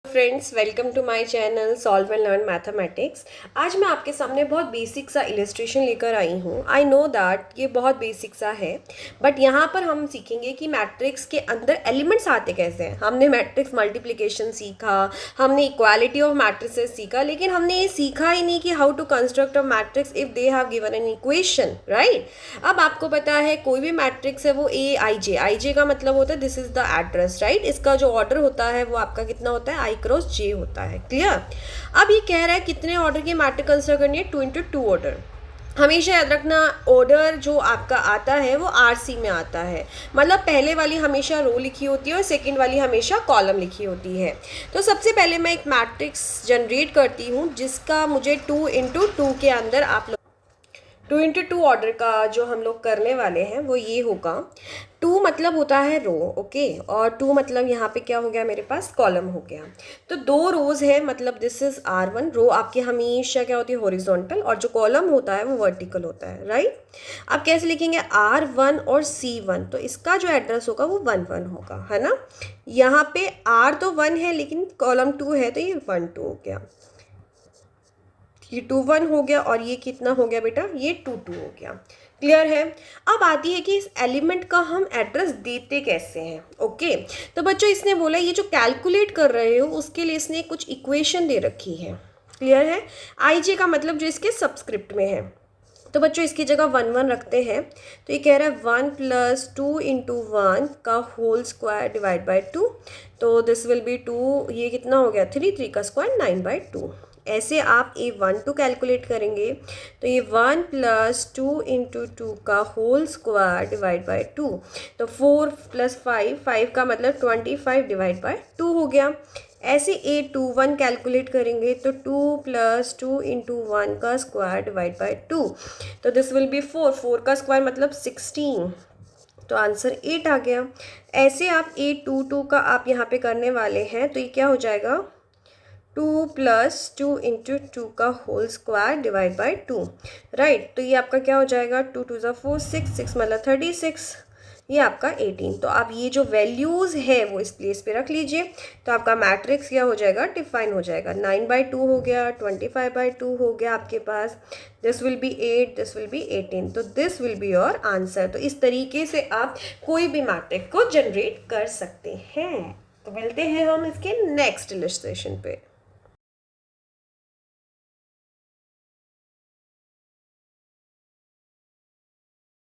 Friends, welcome to my channel solve and learn mathematics. आज मैं आपके सामने बहुत बेसिक सा इलस्ट्रेशन लेकर आई हूँ। आई नो दैट ये बहुत बेसिक सा है, बट यहाँ पर हम सीखेंगे कि मैट्रिक्स के अंदर एलिमेंट्स आते कैसे हैं। हमने मैट्रिक्स मल्टीप्लिकेशन सीखा, हमने इक्वालिटी ऑफ मैट्रिसेस सीखा, लेकिन हमने ये सीखा ही नहीं कि how to construct a matrix if they have given an equation, right. अब आपको पता है कोई भी मैट्रिक्स है वो ए आई जे का मतलब होता है this is the address, right. इसका जो ऑर्डर होता है वो आपका कितना होता है, आई क्रॉस जे होता है। क्लियर। अब ये कह रहा है कितने ऑर्डर की मैट्रिक्स कंसिडर करनी है, 2 into 2 ऑर्डर। हमेशा याद रखना, ऑर्डर जो आपका आता है वो आरसी में आता है, मतलब पहले वाली हमेशा रो लिखी होती है और सेकंड वाली हमेशा कॉलम लिखी होती है। तो सबसे पहले मैं एक मैट्रिक्स जनरेट करती हूँ जिसका मुझे 2 into 2 के अंदर आप 2 into 2 ऑर्डर का जो हम लोग करने वाले हैं वो ये होगा। 2 मतलब होता है रो, ओके, और 2 मतलब यहाँ पे क्या हो गया, मेरे पास कॉलम हो गया। तो 2 रोज है, मतलब दिस इज R1। रो आपकी हमेशा क्या होती है, हॉरिजॉन्टल, और जो कॉलम होता है वो वर्टिकल होता है, राइट। अब कैसे लिखेंगे, R1 और C1, तो इसका जो एड्रेस होगा वो 1 1 होगा, है ना। यहाँ पे R तो 1 है लेकिन कॉलम 2 है तो ये 1 2 हो गया, ये 2 1 हो गया, और ये कितना हो गया बेटा, ये 2 2 हो गया। क्लियर है। अब आती है कि इस एलिमेंट का हम एड्रेस देते कैसे हैं। ओके, तो बच्चों इसने बोला ये जो कैलकुलेट कर रहे हो उसके लिए इसने कुछ इक्वेशन दे रखी है। क्लियर है। आई जे का मतलब जो इसके सबस्क्रिप्ट में है, तो बच्चों इसकी जगह 1 1 रखते हैं। तो ये कह रहा है 1 + 2 × 1 का होल स्क्वायर डिवाइड बाई 2, तो दिस विल बी 2, ये कितना हो गया, 3 3 का स्क्वायर 9/2। ऐसे आप ये 1 2 कैलकुलेट करेंगे तो ये 1 + 2 × 2 का होल स्क्वायर डिवाइड बाई 2, तो 4 + 5, 5 का मतलब 25 डिवाइड बाई 2 हो गया। ऐसे A2 1 कैलकुलेट करेंगे तो 2 + 2 × 1 का स्क्वायर डिवाइड बाई 2, तो दिस विल बी 4, 4 का स्क्वायर मतलब 16, तो आंसर 8 आ गया। ऐसे आप A2 2 का आप यहाँ पे करने वाले हैं तो ये क्या हो जाएगा, 2 + 2 × 2 का whole square divide by 2, right. तो ये आपका क्या हो जाएगा, 2 2 = 4, 6 6 मतलब 36, ये आपका 18। तो आप ये जो वैल्यूज़ है वो इस प्लेस पे रख लीजिए, तो आपका मैट्रिक्स क्या हो जाएगा, डिफाइन हो जाएगा। 9/2 हो गया, 25/2 हो गया आपके पास, this will be 8, this will be 18, तो this will be your answer. तो इस तरीके से आप कोई भी मैट्रिक्स को जनरेट कर सकते हैं। तो मिलते हैं हम इसके नेक्स्ट इलस्ट्रेशन पे।